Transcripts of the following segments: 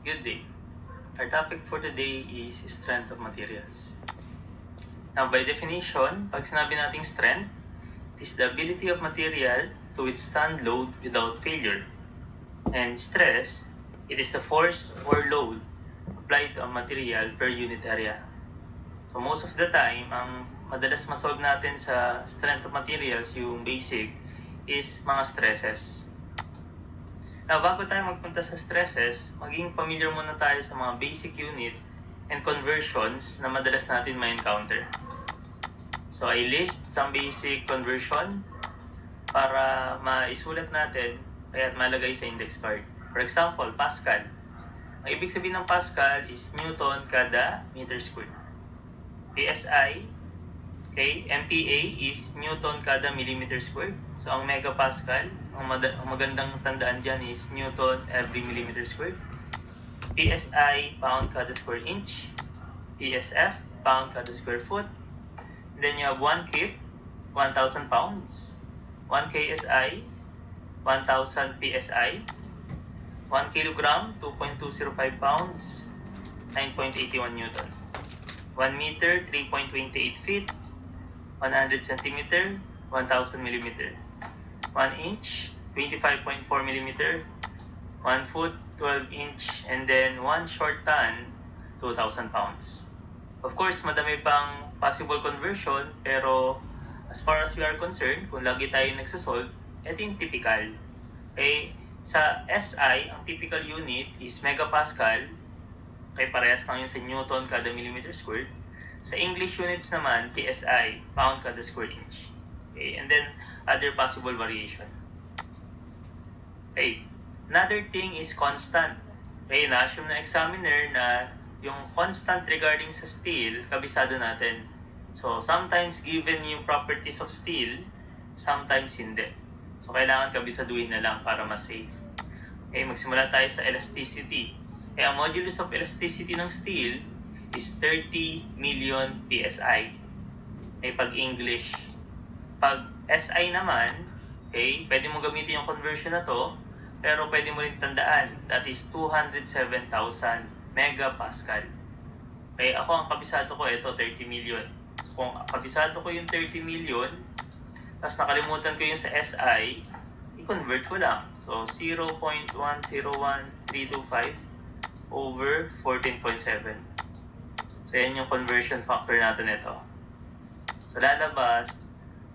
Good day. Our topic for today is strength of materials. Now, by definition, pag sinabi nating strength, it is the ability of material to withstand load without failure. And stress, it is the force or load applied to a material per unit area. So most of the time, ang madalas masolve natin sa strength of materials, yung basic, is mga stresses. Now, bago tayo magpunta sa stresses, maging familiar muna tayo sa mga basic unit and conversions na madalas natin ma-encounter. So, I list some basic conversion para maisulat natin kaya't malagay sa index card. For example, Pascal. Ang ibig sabihin ng Pascal is Newton kada meter square. PSI, okay, MPa is Newton kada millimeter square. So, ang megapascal, ang magandang tandaan dyan is Newton every millimeter square. PSI, pound kada square inch. PSF, pound kada square foot. And then you have 1 kip, 1,000 pounds. 1 KSI, 1,000 PSI. 1 kilogram, 2.205 pounds. 9.81 Newton. 1 meter, 3.28 feet. 100 centimeter, 1,000 millimeter. 1 inch, 25.4 millimeter. 1 foot, 12 inch. And then 1 short ton, 2,000 pounds. Of course, madami pang possible conversion, pero as far as we are concerned, kung lagi tayo nagsasolve, ito yung typical. Okay? Sa SI, ang typical unit is megapascal. Okay, parehas lang yun sa Newton kada millimeter squared. Sa English units naman, PSI, pound kada square inch. Okay, and then other possible variation. Okay, another thing is constant. Okay, na-assume na examiner na yung constant regarding sa steel, kabisado natin. So, sometimes given yung properties of steel, sometimes hindi. So, kailangan kabisaduhin na lang para mas safe. Okay, magsimula tayo sa elasticity. Okay, ang modulus of elasticity ng steel is 30 million PSI. Okay, pag English. Pag SI naman, okay, pwede mo gamitin yung conversion na to, pero pwede mo rin tandaan, that is 207,000 megapascal. Okay, ako ang kabisado ko, ito 30 million. So, kung kabisado ko yung 30 million, tapos nakalimutan ko yung sa SI, i-convert ko lang. So, 0.101325 over 14.7. So, yan yung conversion factor natin ito. So, lalabas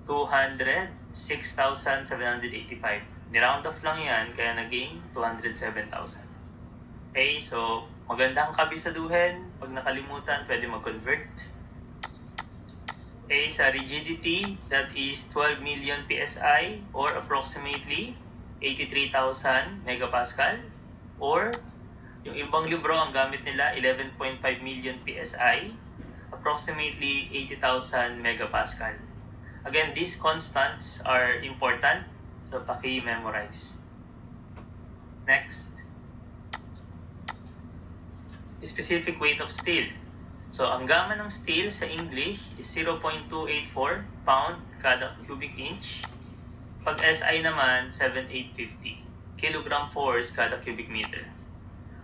206,785. Niround off lang yan, kaya naging 207,000. Okay, so magandang kabisaduhin. Pag nakalimutan, pwede mag-convert. Okay, sa rigidity, that is 12 million PSI or approximately 83,000 megapascal. Or, yung ibang libro, ang gamit nila, 11.5 million PSI, approximately 80,000 megapascal. Again, these constants are important, so paki-memorize. Next. Specific weight of steel. So, ang gamma ng steel sa English is 0.284 pound kada cubic inch. Pag SI naman, 7,850 kilogram force kada cubic meter.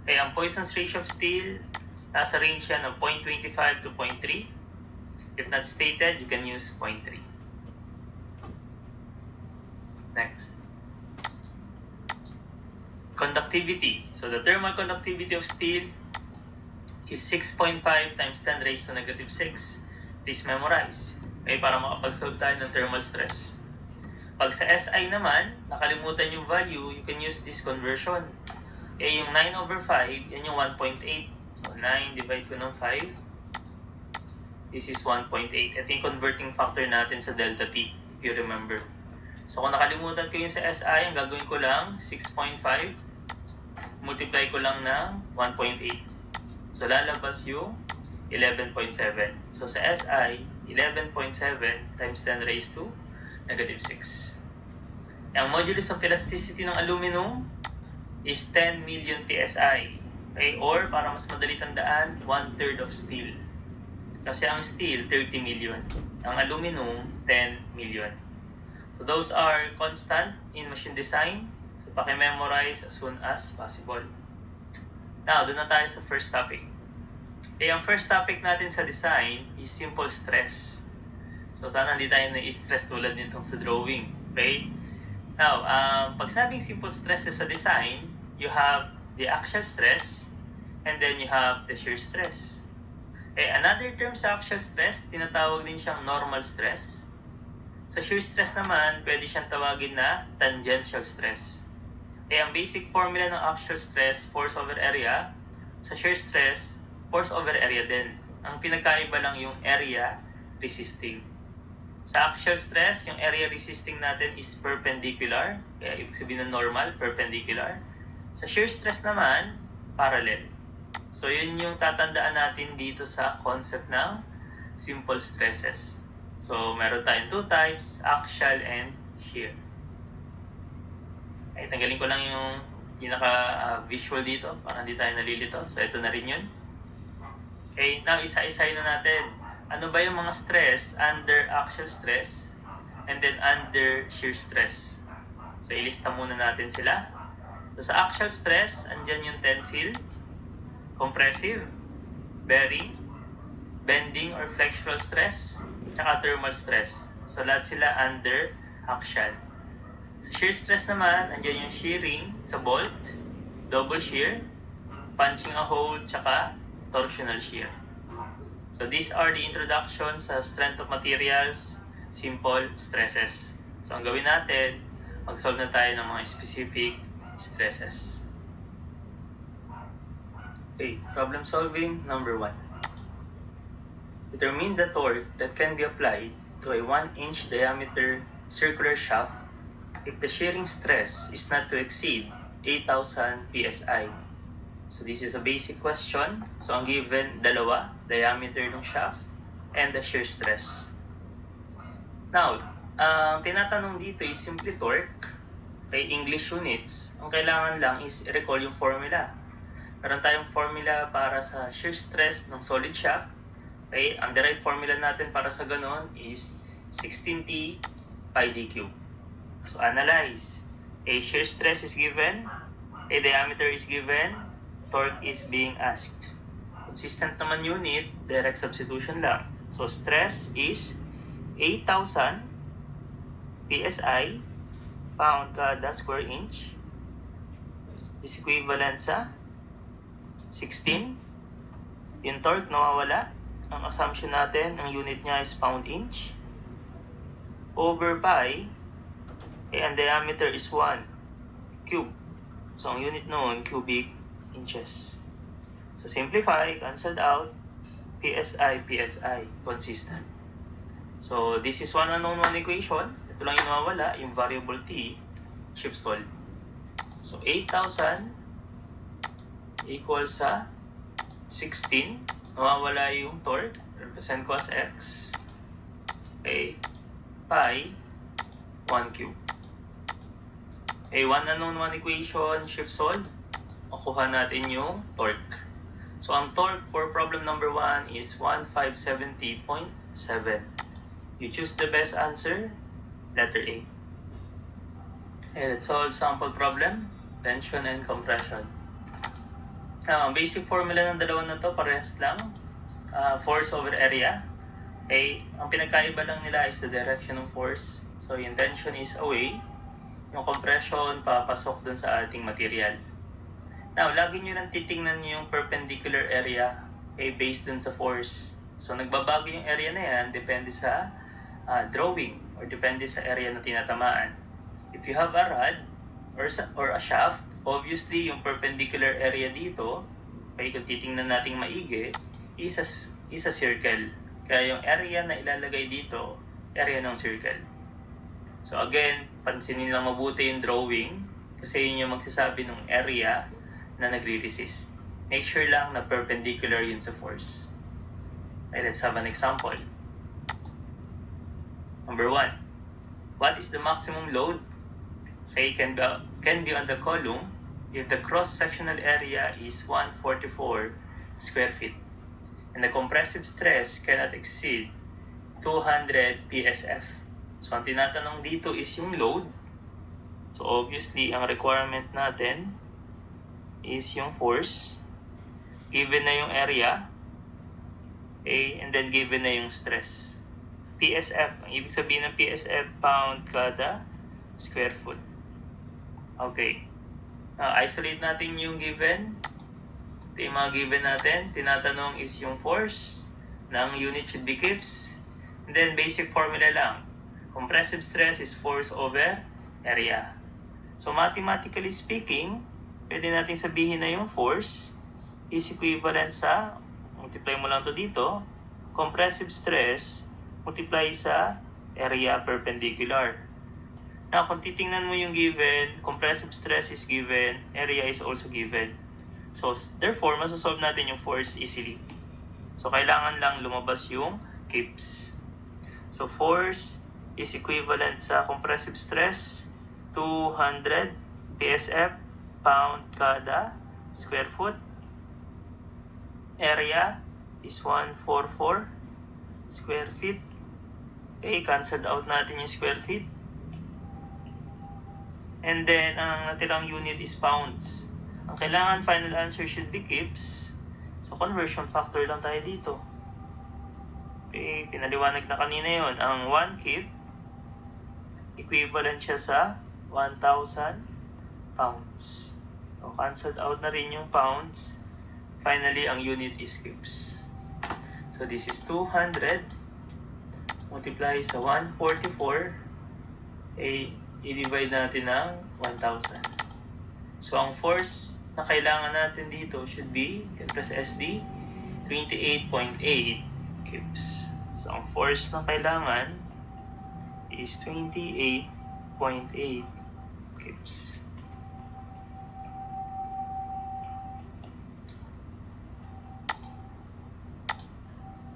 Kaya ang Poisson's ratio of steel, nasa range yan ng 0.25 to 0.3. If not stated, you can use 0.3. Next. Conductivity. So, the thermal conductivity of steel is 6.5 times 10 raised to negative 6. Please memorize. Okay, para makapag-solve tayo ng thermal stress. Pag sa SI naman, nakalimutan yung value, you can use this conversion. Okay, yung 9 over 5, yan yung 1.8. So, 9 divide ko ng 5. This is 1.8. Ito yung converting factor natin sa delta T, if you remember. So, kung nakalimutan ko yung sa SI, ang gagawin ko lang, 6.5. Multiply ko lang ng 1.8. So, lalabas yung 11.7. So, sa SI, 11.7 times 10 raised to negative 6. Ang modulus of elasticity ng aluminum is 10 million PSI. Okay? Or, para mas madali tandaan, 1/3 of steel. Kasi ang steel, 30 million. Ang aluminum, 10 million. So, those are constant in machine design. So, paki-memorize as soon as possible. Now, doon na tayo sa first topic. Okay, ang first topic natin sa design is simple stress. So, sana hindi tayo na-stress tulad nitong sa drawing. Okay? Now, pag sabing simple stresses sa design, you have the axial stress, and then you have the shear stress. Okay, another term sa axial stress, tinatawag din siyang normal stress. Sa shear stress naman, pwede siyang tawagin na tangential stress. Okay, ang basic formula ng axial stress, force over area. Sa shear stress, force over area din. Ang pinagkaiba lang yung area resisting. Sa axial stress, yung area resisting natin is perpendicular. Kaya ibig sabihin ng normal, perpendicular. Sa shear stress naman, parallel. So yun yung tatandaan natin dito sa concept ng simple stresses. So meron tayong two types, axial and shear. Ay, tanggalin ko lang yung pinaka-visual dito para hindi tayo nalilito. So ito na rin yun. Okay, now isa-isahin na natin. Ano ba yung mga stress under axial stress and then under shear stress? So ilista muna natin sila. So sa axial stress, andyan yung tensile, compressive, bearing, bending or flexural stress, tsaka thermal stress. So lahat sila under axial. Sa shear stress naman, andyan yung shearing sa bolt, double shear, punching a hole, tsaka torsional shear. So these are the introduction sa strength of materials, simple stresses. So ang gawin natin, mag-solve na tayo ng mga specific stresses. Okay, problem solving number 1. Determine the torque that can be applied to a 1-inch diameter circular shaft if the shearing stress is not to exceed 8,000 psi. So this is a basic question. So ang given, dalawa, diameter ng shaft and the shear stress. Now, ang tinatanong dito is simply torque. Kay English units, ang kailangan lang is i-recall yung formula. Meron tayong formula para sa shear stress ng solid shaft. Okay, ang derived formula natin para sa ganon is 16T pi d cube. So analyze. A shear stress is given, a diameter is given, torque is being asked. Consistent naman unit, direct substitution lang. So stress is 8,000 psi pound kada square inch is equivalent sa 16. Yung torque nawawala. Ang assumption natin, ang unit niya is pound inch over pi. And diameter is 1 cube. So, ang unit noon, cubic inches. So, simplify, cancelled out, PSI, PSI, consistent. So, this is one unknown, one equation. Ito lang yung nawawala, yung variable t, shift solve. So, 8,000 equals sa 16. Nawawala yung torque, represent ko as x. Okay, pi, 1 cube. A one unknown, one equation, shift solve. Makuha natin yung torque. So, ang torque for problem number 1 is 1570.7. You choose the best answer, letter A. Okay, let's solve sample problem, tension and compression. Now, ang basic formula ng dalawa na to, parehas lang. Force over area. Okay, ang pinagkaiba lang nila is the direction of force. So, yung tension is away. Yung compression, papasok dun sa ating material. Now, lagi nyo lang titingnan yung perpendicular area based dun sa force. So, nagbabago yung area na yan, depende sa drawing or depende sa area na tinatamaan. If you have a rod or a shaft, obviously, yung perpendicular area dito, kung titingnan natin maigi, is a circle. Kaya yung area na ilalagay dito, area ng circle. So again, pansinin lang mabuti yung drawing kasi yun yung magsasabi ng area na nagre-resist. Make sure lang na perpendicular yun sa force. Okay, let's have an example. Number 1. What is the maximum load? Okay, can be on the column if the cross-sectional area is 144 square feet and the compressive stress cannot exceed 200 psf. So, ang tinatanong dito is yung load. So, obviously, ang requirement natin is yung force. given na yung area, okay, and then given na yung stress. PSF, ang ibig sabihin ng PSF, pound kada square foot. Okay. Isolate natin yung given. Ito yung mga given natin. Tinatanong is yung force ng unit should be kips. And then basic formula lang. Compressive stress is force over area. So mathematically speaking, pwede natin sabihin na yung force is equivalent sa, multiply mo lang to dito, compressive stress multiply sa area perpendicular. Now, kung titingnan mo yung given, compressive stress is given, area is also given. So, therefore, masasolve natin yung force easily. So, kailangan lang lumabas yung kips. So, force is equivalent sa compressive stress, 200 PSF pound kada square foot. Area is 144 square feet. Okay, cancelled out natin yung square feet. And then, ang natirang unit is pounds. Ang kailangan final answer should be kips. So, conversion factor lang tayo dito. Okay, pinaliwanag na kanina yon. Ang 1 kip, equivalent siya sa 1,000 pounds. So, cancelled out na rin yung pounds. Finally, ang unit is kips. So, this is 200 multiply sa 144. I-divide natin ng 1,000. So, ang force na kailangan natin dito should be, plus SD, 28.8 kips. So, ang force na kailangan is 28.8 kips.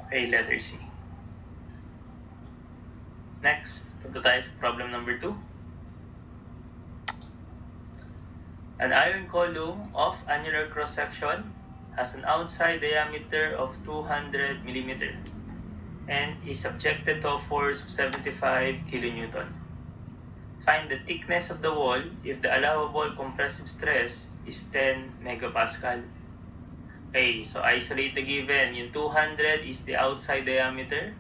Okay, letter C. Next, punta tayo sa problem number 2. An iron column of annular cross-section has an outside diameter of 200 mm and is subjected to a force of 75 kN. Find the thickness of the wall if the allowable compressive stress is 10 megapascal. Okay, so isolate the given. Yung 200 is the outside diameter.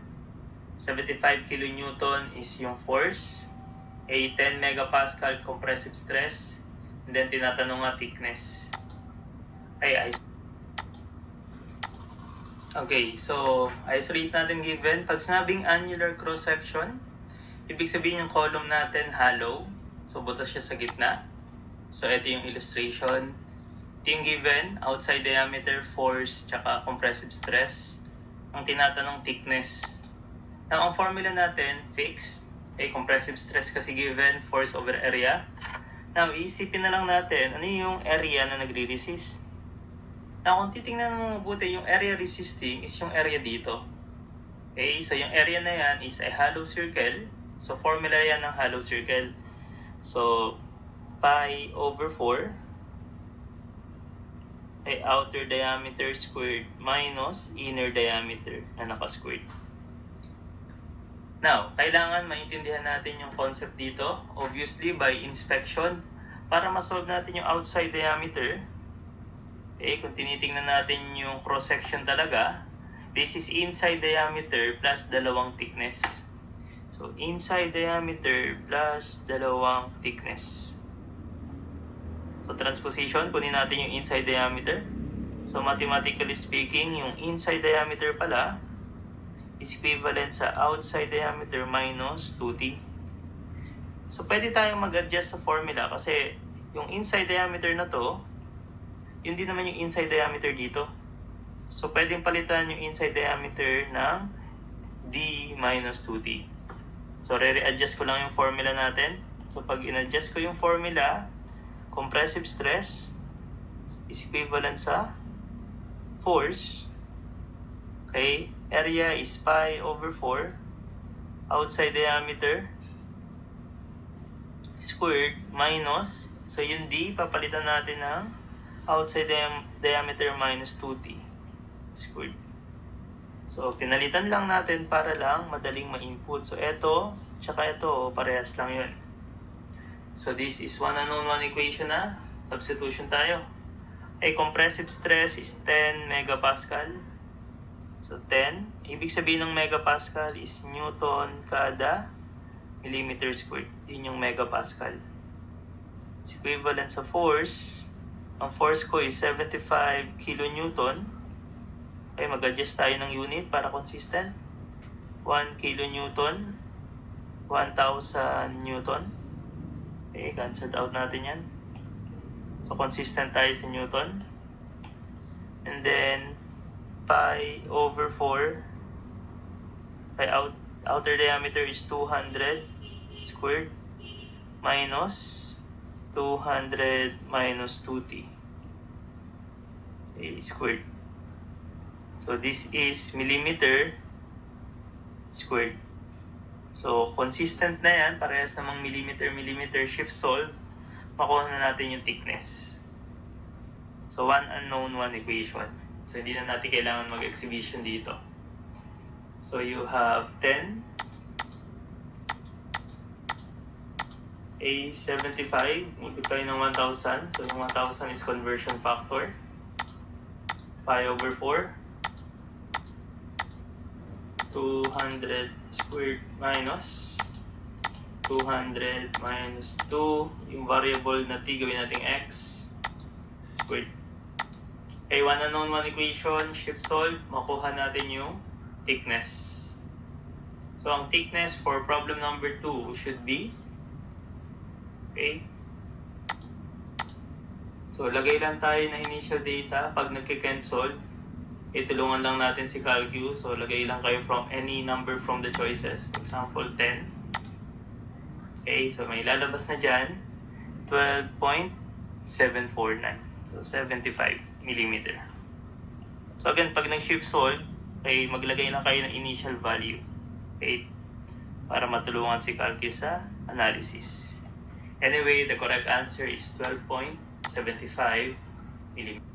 75 kN is yung force. 10 megapascal compressive stress. And then tinatanong nga thickness. Okay, so isolate natin given. Pag sinabing annular cross-section, ibig sabihin yung column natin hollow. So butas siya sa gitna. So ito yung illustration. Ito yung given, outside diameter, force, tsaka compressive stress. Ang tinatanong thickness. Now, ang formula natin, fixed. Compressive stress kasi given, force over area. Now, iisipin na lang natin, ano yung area na nagre-resist? Now, kung titingnan mo mabuti, yung area resisting is yung area dito. Okay, so yung area na yan is a hollow circle. So, formula yan ng hollow circle. So, pi over 4 ay outer diameter squared minus inner diameter na naka-squared. Now, kailangan maintindihan natin yung concept dito, obviously by inspection, para masolve natin yung outside diameter. Kung tinitingnan natin yung cross-section talaga, this is inside diameter plus dalawang thickness. So, inside diameter plus dalawang thickness. So, transposition, kunin natin yung inside diameter. So, mathematically speaking, yung inside diameter pala is equivalent sa outside diameter minus 2t. So, pwede tayong mag-adjust sa formula kasi yung inside diameter na to, yun din naman yung inside diameter dito. So, pwedeng palitan yung inside diameter ng d minus 2t. So, re-adjust ko lang yung formula natin. So, pag in-adjust ko yung formula, compressive stress is equivalent sa force. Okay, area is pi over 4, outside diameter squared minus, so yung d, papalitan natin ng outside diameter minus 2t squared. So, pinalitan lang natin para lang madaling ma-input. So, ito, tsaka ito, parehas lang yun. So, this is one unknown, one equation na. Substitution tayo. A compressive stress is 10 megapascal. So 10, ibig sabihin ng megapascal is Newton kada millimeter squared. Yun yung megapascal. It's equivalent sa force. Ang force ko is 75 kilonewton. Okay, mag-adjust tayo ng unit para consistent. 1 kilonewton, 1,000 newton. Okay, cancelled out natin yan. So, consistent tayo sa newton. And then, pi over 4. Pi outer diameter is 200 squared minus 200 minus 2t. Okay, squared. So, this is millimeter squared. So, consistent na yan. Parehas namang millimeter shift solve. Makuha na natin yung thickness. So, one unknown, one equation. So, hindi na natin kailangan mag-exhibition dito. So, you have 10 A 75 multiply ng 1,000. So, yung 1,000 is conversion factor. Pi over 4. 200 squared minus 200 minus 2. Yung variable na t, gawin natin x squared. Okay, one unknown, one equation. Shift solve. Makuha natin yung thickness. So, ang thickness for problem number 2 should be, okay, so lagay lang tayo ng initial data. Pag nagki-cancel, itulungan lang natin si Calcu. So, lagay lang kayo from any number from the choices. For example, 10. Okay, so may lalabas na dyan. 12.749. So, 75 millimeter. So, again, pag nag-shift solve, okay, maglagay lang kayo ng initial value. Okay, para matulungan si Calcu sa analysis. Anyway, the correct answer is 12.75 millimeter.